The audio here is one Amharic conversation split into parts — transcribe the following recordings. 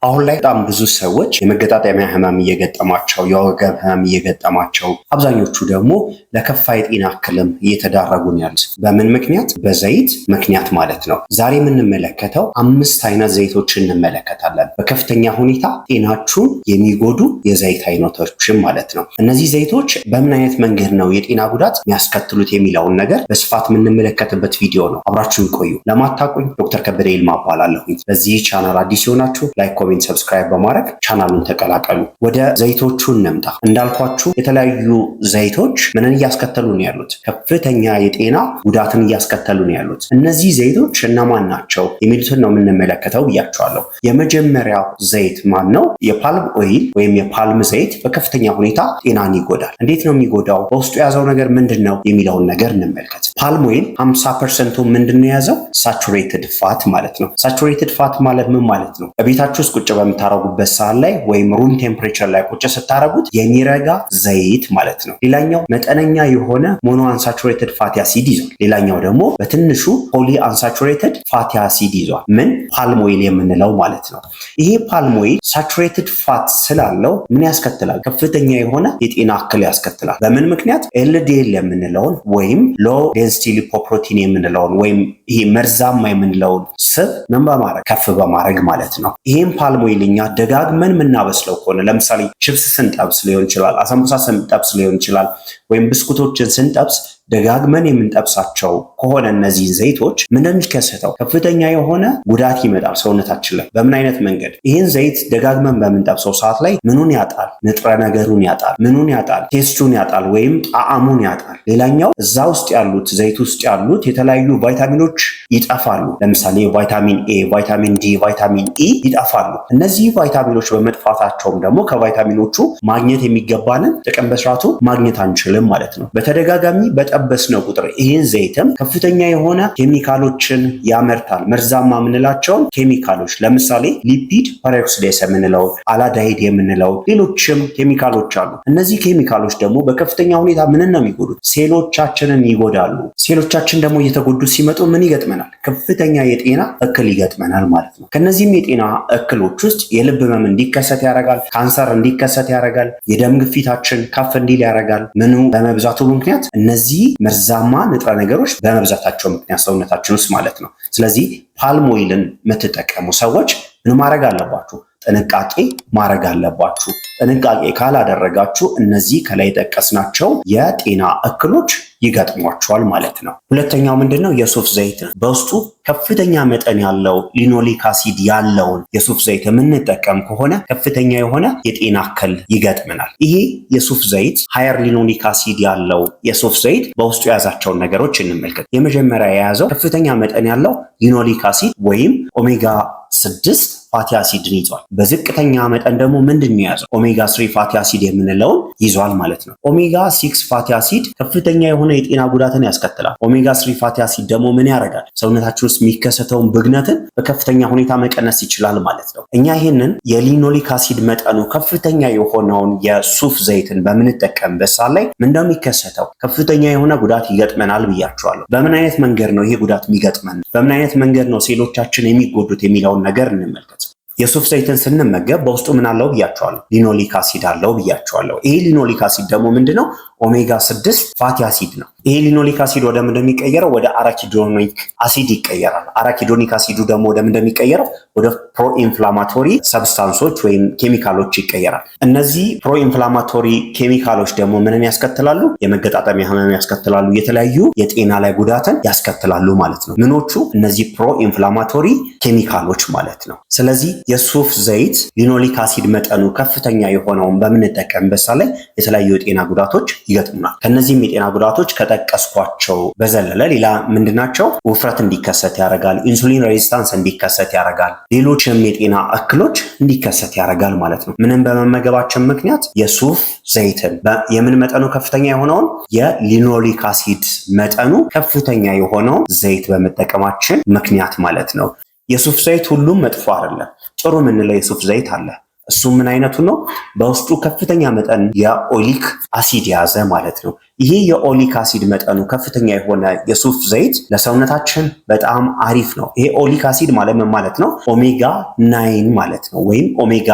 አሁን ላይ በጣም ብዙ ሰዎች የመገጣጠሚያ ህመም እየገጠማቸው የወገብ ህመም እየገጠማቸው አብዛኞቹ ደግሞ ለከፋ የጤና እክልም እየተዳረጉ ነው ያሉት። በምን ምክንያት? በዘይት ምክንያት ማለት ነው። ዛሬ የምንመለከተው 5 አይነት ዘይቶችን እንመለከታለን። በከፍተኛ ሁኔታ ጤናችሁን የሚጎዱ የዘይት አይነቶችን ማለት ነው። እነዚህ ዘይቶች በምን አይነት መንገድ ነው የጤና ጉዳት የሚያስከትሉት የሚለውን ነገር በስፋት የምንመለከትበት ቪዲዮ ነው። አብራችሁን ቆዩ። ለማታውቁኝ ዶክተር ከበደ ይልማ እባላለሁ። በዚህ ቻናል አዲስ የሆናችሁ ላይክ፣ ኮሜንት፣ ሰብስክራይብ በማድረግ ቻናሉን ተቀላቀሉ። ወደ ዘይቶቹ እንምጣ። እንዳልኳችሁ የተለያዩ ዘይቶች ምንን እያስከተሉ ነው ያሉት? ከፍተኛ የጤና ጉዳትን እያስከተሉ ነው ያሉት። እነዚህ ዘይቶች እነማን ናቸው የሚሉትን ነው የምንመለከተው ብያቸዋለሁ። የመጀመሪያው ዘይት ማን ነው? የፓልም ኦይል ወይም የፓልም ዘይት በከፍተኛ ሁኔታ ጤናን ይጎዳል። እንዴት ነው የሚጎዳው? በውስጡ የያዘው ነገር ምንድን ነው የሚለውን ነገር እንመልከት። ፓልም ኦይል 50% ምንድን ነው የያዘው? ሳቹሬትድ ፋት ማለት ነው። ሳቹሬትድ ፋት ማለት ምን ማለት ነው? በቤታችሁ ውስጥ ቁጭ በምታረጉበት ሰዓት ላይ ወይም ሩም ቴምፕሬቸር ላይ ቁጭ ስታረጉት የሚረጋ ዘይት ማለት ነው። ሌላኛው መጠነኛ የሆነ ሞኖ አንሳቹሬትድ ፋቲ አሲድ ይዟል። ሌላኛው ደግሞ በትንሹ ፖሊ አንሳቹሬትድ ፋቲ አሲድ ይዟል። ምን? ፓልም ኦይል የምንለው ማለት ነው። ይሄ ፓልም ኦይል ሳቹሬትድ ፋት ስላለው ምን ያስከትላል? ከፍተኛ የሆነ የጤና እክል ያስከትላል። በምን ምክንያት? ኤልዲኤል የምንለውን ወይም ሎ ዴንሲቲ ሊፖፕሮቲን የምንለውን ወይም ይሄ መርዛማ የምንለውን ስብ ምን በማድረግ ከፍ በማድረግ ማለት ነው። ይሄም ፓልም ኦይል እኛ ደጋግመን የምናበስለው ከሆነ ለምሳሌ ቺፕስ ስንጠብስ ሊሆን ይችላል፣ አሳምቡሳ ስንጠብስ ሊሆን ይችላል፣ ወይም ብስኩቶችን ስንጠብስ ደጋግመን የምንጠብሳቸው ከሆነ እነዚህ ዘይቶች ምን እንደሚከሰተው ከፍተኛ የሆነ ጉዳት ይመጣል ሰውነታችን ላይ። በምን አይነት መንገድ? ይህን ዘይት ደጋግመን በምንጠብሰው ሰዓት ላይ ምኑን ያጣል? ንጥረ ነገሩን ያጣል። ምኑን ያጣል? ቴስቱን ያጣል ወይም ጣዕሙን ያጣል። ሌላኛው እዛ ውስጥ ያሉት ዘይት ውስጥ ያሉት የተለያዩ ቫይታሚኖች ይጠፋሉ። ለምሳሌ ቫይታሚን ኤ፣ ቫይታሚን ዲ፣ ቫይታሚን ኢ ይጠፋሉ። እነዚህ ቫይታሚኖች በመጥፋታቸውም ደግሞ ከቫይታሚኖቹ ማግኘት የሚገባንን ጥቅም በስርዓቱ ማግኘት አንችልም ማለት ነው። በተደጋጋሚ በጠበስነው ቁጥር ይህን ዘይትም ከፍተኛ የሆነ ኬሚካሎችን ያመርታል። መርዛማ የምንላቸውን ኬሚካሎች ለምሳሌ ሊፒድ ፐሮክሲዴስ የምንለው፣ አላዳይድ የምንለው ሌሎችም ኬሚካሎች አሉ። እነዚህ ኬሚካሎች ደግሞ በከፍተኛ ሁኔታ ምንን ነው የሚጎዱት? ሴሎቻችንን ይጎዳሉ። ሴሎቻችን ደግሞ እየተጎዱ ሲመጡ ምን ይገጥመናል? ከፍተኛ የጤና እክል ይገጥመናል ማለት ነው። ከነዚህም የጤና እክሎች ውስጥ የልብ ህመም እንዲከሰት ያደርጋል። ካንሰር እንዲከሰት ያደርጋል። የደም ግፊታችን ከፍ እንዲል ያደርጋል። ምኑ በመብዛቱ ምክንያት እነዚህ መርዛማ ንጥረ ነገሮች በመብዛታቸው ምክንያት ሰውነታችን ውስጥ ማለት ነው። ስለዚህ ፓልም ኦይልን የምትጠቀሙ ሰዎች ምን ማድረግ አለባችሁ? ጥንቃቄ ማድረግ አለባችሁ። ጥንቃቄ ካላደረጋችሁ እነዚህ ከላይ ጠቀስናቸው የጤና እክሎች ይገጥሟቸዋል ማለት ነው። ሁለተኛው ምንድነው? የሱፍ ዘይት በውስጡ ከፍተኛ መጠን ያለው ሊኖሊክ አሲድ ያለውን የሱፍ ዘይት የምንጠቀም ከሆነ ከፍተኛ የሆነ የጤና እክል ይገጥመናል። ይሄ የሱፍ ዘይት ሃየር ሊኖሊክ አሲድ ያለው የሱፍ ዘይት በውስጡ የያዛቸውን ነገሮች እንመልከት። የመጀመሪያ የያዘው ከፍተኛ መጠን ያለው ሊኖሊክ አሲድ ወይም ኦሜጋ 6 ፋቲ አሲድን ይዟል። በዝቅተኛ መጠን ደግሞ ምንድን ነው የያዘው? ኦሜጋ 3 ፋቲ አሲድ የምንለውን ይዟል ማለት ነው። ኦሜጋ 6 ፋቲ አሲድ ከፍተኛ የሆነ የጤና ጉዳትን ያስከትላል። ኦሜጋ 3 ፋቲ አሲድ ደግሞ ምን ያደርጋል? ሰውነታችን ውስጥ የሚከሰተውን ብግነትን በከፍተኛ ሁኔታ መቀነስ ይችላል ማለት ነው። እኛ ይህንን የሊኖሊክ አሲድ መጠኑ ከፍተኛ የሆነውን የሱፍ ዘይትን በምንጠቀምበት ሰዓት ላይ ምን እንደሚከሰተው ከፍተኛ የሆነ ጉዳት ይገጥመናል ብያቸዋለሁ። በምን አይነት መንገድ ነው ይሄ ጉዳት የሚገጥመን? በምን አይነት መንገድ ነው ሴሎቻችን የሚጎዱት የሚለውን ነገር እንመልከት። የሱፍ ዘይትን ስንመገብ በውስጡ ምን አለው ብያቸዋለሁ? ሊኖሊክ አሲድ አለው ብያቸዋለሁ። ይሄ ሊኖሊክ አሲድ ደግሞ ምንድነው? ኦሜጋ 6 ፋቲ አሲድ ነው። ይሄ ሊኖሊክ አሲድ ወደ ምን እንደሚቀየረው? ወደ አራኪዶኒክ አሲድ ይቀየራል። አራኪዶኒክ አሲዱ ደግሞ ወደ ምን እንደሚቀየረው? ወደ ፕሮኢንፍላማቶሪ ሰብስታንሶች ወይም ኬሚካሎች ይቀየራል። እነዚህ ፕሮኢንፍላማቶሪ ኬሚካሎች ደግሞ ምንን ያስከትላሉ? የመገጣጠሚያ ህመም ያስከትላሉ። የተለያዩ የጤና ላይ ጉዳትን ያስከትላሉ ማለት ነው። ምኖቹ? እነዚህ ፕሮኢንፍላማቶሪ ኬሚካሎች ማለት ነው። ስለዚህ የሱፍ ዘይት ሊኖሊክ አሲድ መጠኑ ከፍተኛ የሆነውን በምንጠቀምበት ሰዓት ላይ የተለያዩ የጤና ጉዳቶች ይገጥሙናል። ከነዚህም የጤና ጉዳቶች ከጠቀስኳቸው በዘለለ ሌላ ምንድናቸው? ውፍረት እንዲከሰት ያደርጋል። ኢንሱሊን ሬዚስታንስ እንዲከሰት ያደርጋል። ሌሎችም የጤና እክሎች እንዲከሰት ያደርጋል ማለት ነው። ምንም በመመገባችን ምክንያት የሱፍ ዘይትን የምን መጠኑ ከፍተኛ የሆነውን የሊኖሊክ አሲድ መጠኑ ከፍተኛ የሆነውን ዘይት በመጠቀማችን ምክንያት ማለት ነው። የሱፍ ዘይት ሁሉም መጥፎ አይደለም። ጥሩ የምንለው የሱፍ ዘይት አለ። እሱ ምን አይነቱ ነው? በውስጡ ከፍተኛ መጠን የኦሊክ አሲድ የያዘ ማለት ነው። ይሄ የኦሊክ አሲድ መጠኑ ከፍተኛ የሆነ የሱፍ ዘይት ለሰውነታችን በጣም አሪፍ ነው። ይሄ ኦሊክ አሲድ ማለት ምን ማለት ነው? ኦሜጋ 9 ማለት ነው፣ ወይም ኦሜጋ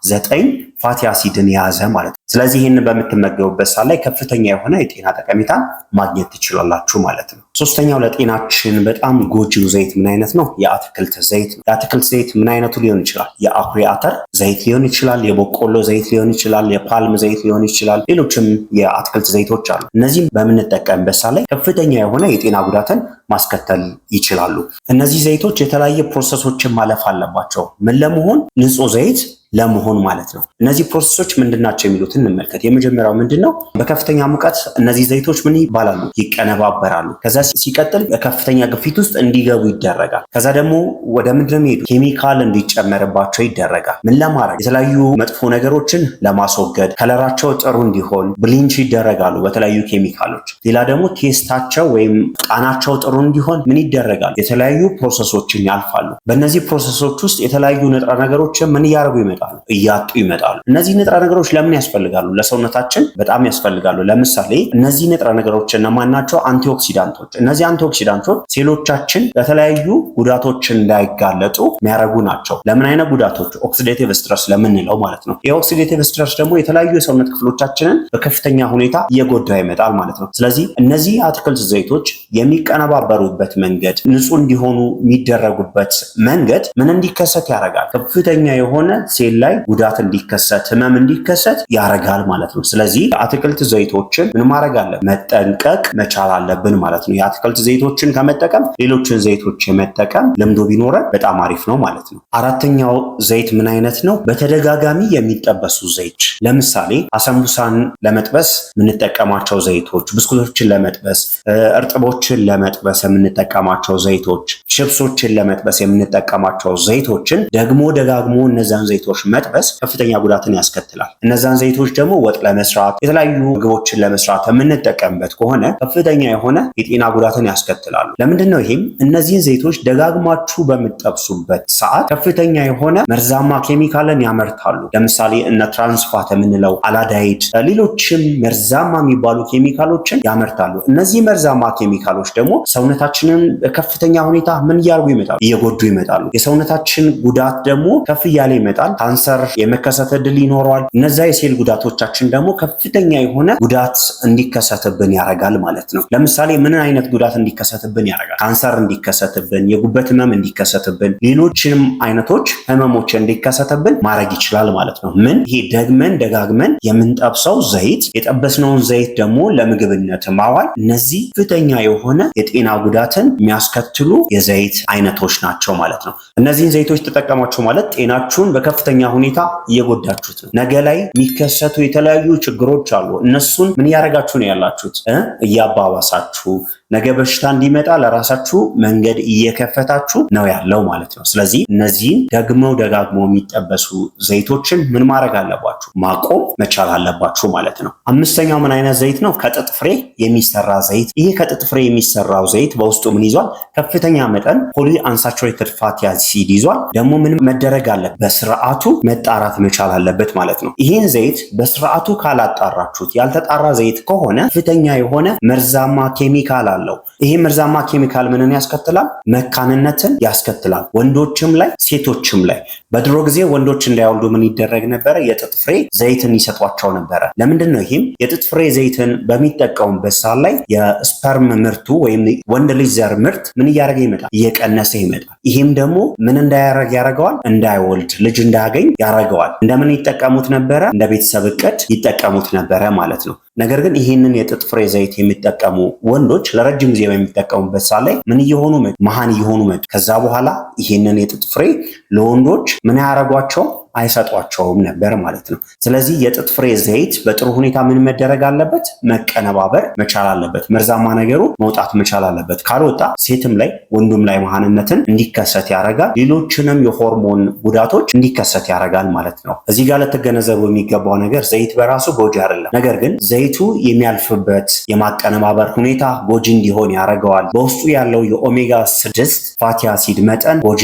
9 ፋቲ አሲድን የያዘ ማለት ነው። ስለዚህ ይህንን በምትመገቡበት ሰዓት ላይ ከፍተኛ የሆነ የጤና ጠቀሜታ ማግኘት ትችላላችሁ ማለት ነው። ሶስተኛው ለጤናችን በጣም ጎጂው ዘይት ምን አይነት ነው? የአትክልት ዘይት ነው። የአትክልት ዘይት ምን አይነቱ ሊሆን ይችላል? የአኩሪ አተር ዘይት ሊሆን ይችላል፣ የበቆሎ ዘይት ሊሆን ይችላል፣ የፓልም ዘይት ሊሆን ይችላል፣ ሌሎችም የአትክልት ዘይቶች አሉ። እነዚህም በምንጠቀምበት ሰዓት ላይ ከፍተኛ የሆነ የጤና ጉዳትን ማስከተል ይችላሉ። እነዚህ ዘይቶች የተለያየ ፕሮሰሶችን ማለፍ አለባቸው። ምን ለመሆን? ንጹህ ዘይት ለመሆን ማለት ነው። እነዚህ ፕሮሰሶች ምንድናቸው የሚሉትን እንመልከት። የመጀመሪያው ምንድነው? በከፍተኛ ሙቀት እነዚህ ዘይቶች ምን ይባላሉ? ይቀነባበራሉ። ከዛ ሲቀጥል በከፍተኛ ግፊት ውስጥ እንዲገቡ ይደረጋል። ከዛ ደግሞ ወደ ምንድነው የሚሄዱ? ኬሚካል እንዲጨመርባቸው ይደረጋል። ምን ለማድረግ? የተለያዩ መጥፎ ነገሮችን ለማስወገድ፣ ከለራቸው ጥሩ እንዲሆን ብሊንች ይደረጋሉ በተለያዩ ኬሚካሎች። ሌላ ደግሞ ቴስታቸው ወይም ጣናቸው ጥሩ እንዲሆን ምን ይደረጋል? የተለያዩ ፕሮሰሶችን ያልፋሉ። በእነዚህ ፕሮሰሶች ውስጥ የተለያዩ ንጥረ ነገሮችን ምን እያደረጉ ይመጣሉ? እያጡ ይመጣሉ። እነዚህ ንጥረ ነገሮች ለምን ያስፈልጋሉ? ለሰውነታችን በጣም ያስፈልጋሉ። ለምሳሌ እነዚህ ንጥረ ነገሮች እነማን ናቸው? አንቲኦክሲዳንቶች። እነዚህ አንቲኦክሲዳንቶች ሴሎቻችን ለተለያዩ ጉዳቶች እንዳይጋለጡ የሚያደርጉ ናቸው። ለምን አይነት ጉዳቶች? ኦክሲዴቲቭ ስትረስ ለምንለው ማለት ነው። የኦክሲዴቲቭ ስትረስ ደግሞ የተለያዩ የሰውነት ክፍሎቻችንን በከፍተኛ ሁኔታ እየጎዳ ይመጣል ማለት ነው። ስለዚህ እነዚህ አትክልት ዘይቶች የሚቀነባበሩበት መንገድ፣ ንጹህ እንዲሆኑ የሚደረጉበት መንገድ ምን እንዲከሰት ያደርጋል? ከፍተኛ የሆነ ሴል ላይ ጉዳት እንዲከሰት፣ ህመም እንዲከሰት ያረጋል ማለት ነው። ስለዚህ የአትክልት ዘይቶችን ምን ማድረግ አለ? መጠንቀቅ መቻል አለብን ማለት ነው። የአትክልት ዘይቶችን ከመጠቀም ሌሎችን ዘይቶች የመጠቀም ልምዶ ቢኖረን በጣም አሪፍ ነው ማለት ነው። አራተኛው ዘይት ምን አይነት ነው? በተደጋጋሚ የሚጠበሱ ዘይት። ለምሳሌ አሰንቡሳን ለመጥበስ የምንጠቀማቸው ዘይቶች፣ ብስኩቶችን ለመጥበስ፣ እርጥቦችን ለመጥበስ የምንጠቀማቸው ዘይቶች፣ ችፕሶችን ለመጥበስ የምንጠቀማቸው ዘይቶችን ደግሞ ደጋግሞ እነዛን ዘይቶች መጥበስ ከፍተኛ ጉዳትን ያስከትላል። እነዛን ዘይቶች ደግሞ ወጥ ለመስራት፣ የተለያዩ ምግቦችን ለመስራት የምንጠቀምበት ከሆነ ከፍተኛ የሆነ የጤና ጉዳትን ያስከትላሉ። ለምንድን ነው ይሄም? እነዚህን ዘይቶች ደጋግማችሁ በምትጠብሱበት ሰዓት ከፍተኛ የሆነ መርዛማ ኬሚካልን ያመርታሉ። ለምሳሌ እነ ትራንስፋት የምንለው አላዳይድ፣ ሌሎችም መርዛማ የሚባሉ ኬሚካሎችን ያመርታሉ። እነዚህ መርዛማ ኬሚካሎች ደግሞ ሰውነታችንን በከፍተኛ ሁኔታ ምን እያደረጉ ይመጣሉ? እየጎዱ ይመጣሉ። የሰውነታችን ጉዳት ደግሞ ከፍ እያለ ይመጣል። ካንሰር የመከሰት ዕድል ይኖረዋል። እነዛ የሴል ጉዳቶቻችን ደግሞ ከፍተኛ የሆነ ጉዳት እንዲከሰትብን ያደርጋል ማለት ነው። ለምሳሌ ምን አይነት ጉዳት እንዲከሰትብን ያደርጋል? ካንሰር እንዲከሰትብን፣ የጉበት ህመም እንዲከሰትብን፣ ሌሎችንም አይነቶች ህመሞች እንዲከሰትብን ማድረግ ይችላል ማለት ነው። ምን? ይሄ ደግመን ደጋግመን የምንጠብሰው ዘይት፣ የጠበስነውን ዘይት ደግሞ ለምግብነት ማዋል፣ እነዚህ ከፍተኛ የሆነ የጤና ጉዳትን የሚያስከትሉ የዘይት አይነቶች ናቸው ማለት ነው። እነዚህን ዘይቶች ተጠቀሟቸው ማለት ጤናችሁን በከፍተኛ ሁኔታ እየጎዳችሁት ነው። ነገ ላይ የሚከሰቱ የተለያዩ ችግሮች አሉ። እነሱን ምን እያደረጋችሁ ነው ያላችሁት? እያባባሳችሁ ነገ በሽታ እንዲመጣ ለራሳችሁ መንገድ እየከፈታችሁ ነው ያለው ማለት ነው። ስለዚህ እነዚህን ደግመው ደጋግመው የሚጠበሱ ዘይቶችን ምን ማድረግ አለባችሁ? ማቆም መቻል አለባችሁ ማለት ነው። አምስተኛው ምን አይነት ዘይት ነው? ከጥጥ ፍሬ የሚሰራ ዘይት። ይሄ ከጥጥ ፍሬ የሚሰራው ዘይት በውስጡ ምን ይዟል? ከፍተኛ መጠን ፖሊ አንሳቹሬትድ ፋቲ አሲድ ይዟል። ደግሞ ምን መደረግ አለበት? በስርዓቱ መጣራት መቻል አለበት ማለት ነው። ይህን ዘይት በስርዓቱ ካላጣራችሁት፣ ያልተጣራ ዘይት ከሆነ ከፍተኛ የሆነ መርዛማ ኬሚካል አለው። ይሄ መርዛማ ኬሚካል ምንን ያስከትላል? መካንነትን ያስከትላል፣ ወንዶችም ላይ ሴቶችም ላይ። በድሮ ጊዜ ወንዶች እንዳይወልዱ ምን ይደረግ ነበረ? የጥጥ ፍሬ ዘይትን ይሰጧቸው ነበረ። ለምንድን ነው? ይህም የጥጥ ፍሬ ዘይትን በሚጠቀሙበት ሰዓት ላይ የስፐርም ምርቱ ወይም ወንድ ልጅ ዘር ምርት ምን እያደረገ ይመጣል? እየቀነሰ ይመጣል። ይህም ደግሞ ምን እንዳያረግ ያደርገዋል? እንዳይወልድ ልጅ እንዳያገኝ ያደርገዋል። እንደምን ይጠቀሙት ነበረ? እንደ ቤተሰብ እቅድ ይጠቀሙት ነበረ ማለት ነው። ነገር ግን ይህንን የጥጥ ፍሬ ዘይት የሚጠቀሙ ወንዶች ለረጅም ጊዜ በሚጠቀሙበት ሰዓት ላይ ምን እየሆኑ መጡ? መሃን እየሆኑ መጡ። ከዛ በኋላ ይህንን የጥጥ ፍሬ ለወንዶች ምን ያደርጓቸው? አይሰጧቸውም ነበር ማለት ነው። ስለዚህ የጥጥ ፍሬ ዘይት በጥሩ ሁኔታ ምን መደረግ አለበት? መቀነባበር መቻል አለበት። መርዛማ ነገሩ መውጣት መቻል አለበት። ካልወጣ ሴትም ላይ ወንዱም ላይ መሃንነትን እንዲከሰት ያደርጋል። ሌሎችንም የሆርሞን ጉዳቶች እንዲከሰት ያደርጋል ማለት ነው። እዚህ ጋር ልትገነዘቡ የሚገባው ነገር ዘይት በራሱ ጎጂ አይደለም። ነገር ግን ዘይቱ የሚያልፍበት የማቀነባበር ሁኔታ ጎጂ እንዲሆን ያደርገዋል። በውስጡ ያለው የኦሜጋ 6 ፋቲ አሲድ መጠን ጎጂ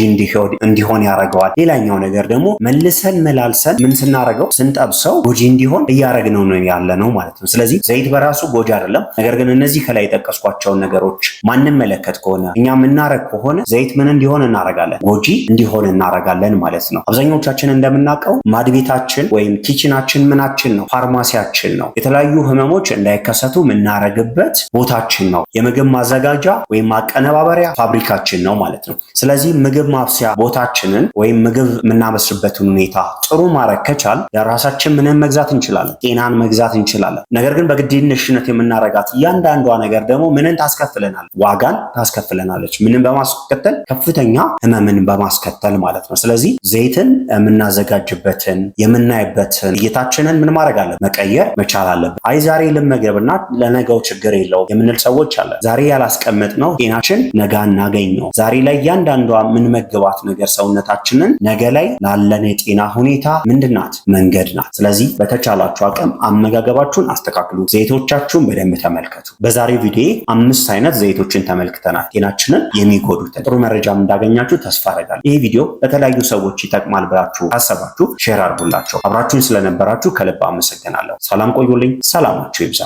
እንዲሆን ያደርገዋል። ሌላኛው ነገር ደግሞ መልሰን መልሰን መላልሰን ምን ስናረገው ስንጠብሰው ጎጂ እንዲሆን እያረግነው ነው ያለ ነው ማለት ነው። ስለዚህ ዘይት በራሱ ጎጂ አይደለም። ነገር ግን እነዚህ ከላይ የጠቀስኳቸውን ነገሮች ማንመለከት ከሆነ እኛ የምናረግ ከሆነ ዘይት ምን እንዲሆን እናረጋለን? ጎጂ እንዲሆን እናረጋለን ማለት ነው። አብዛኞቻችን እንደምናውቀው ማድቤታችን ወይም ኪችናችን ምናችን ነው? ፋርማሲያችን ነው። የተለያዩ ህመሞች እንዳይከሰቱ የምናረግበት ቦታችን ነው። የምግብ ማዘጋጃ ወይም ማቀነባበሪያ ፋብሪካችን ነው ማለት ነው። ስለዚህ ምግብ ማብሰያ ቦታችንን ወይም ምግብ የምናበስልበትን ሁኔታ ጥሩ ማድረግ ከቻል ለራሳችን ምንም መግዛት እንችላለን፣ ጤናን መግዛት እንችላለን። ነገር ግን በግዴለሽነት የምናረጋት እያንዳንዷ ነገር ደግሞ ምንን ታስከፍለናለች? ዋጋን ታስከፍለናለች። ምንን በማስከተል? ከፍተኛ ህመምን በማስከተል ማለት ነው። ስለዚህ ዘይትን የምናዘጋጅበትን የምናይበትን እይታችንን ምን ማድረግ አለብን? መቀየር መቻል አለብን። አይ ዛሬ ልመገብና ለነገው ችግር የለውም የምንል ሰዎች አለ። ዛሬ ያላስቀመጥነው ጤናችን ነገ እናገኝ ነው። ዛሬ ላይ እያንዳንዷ የምንመግባት ነገር ሰውነታችንን ነገ ላይ ላለን የጤና ሁኔታ ምንድናት? መንገድ ናት። ስለዚህ በተቻላችሁ አቅም አመጋገባችሁን አስተካክሉ። ዘይቶቻችሁን በደንብ ተመልከቱ። በዛሬው ቪዲዮ 5 አይነት ዘይቶችን ተመልክተናል፣ ጤናችንን የሚጎዱትን። ጥሩ መረጃም እንዳገኛችሁ ተስፋ አደርጋለሁ። ይህ ቪዲዮ ለተለያዩ ሰዎች ይጠቅማል ብላችሁ አሰባችሁ ሼር አድርጉላቸው። አብራችሁን ስለነበራችሁ ከልብ አመሰግናለሁ። ሰላም ቆዩልኝ። ሰላማችሁ ይብዛ።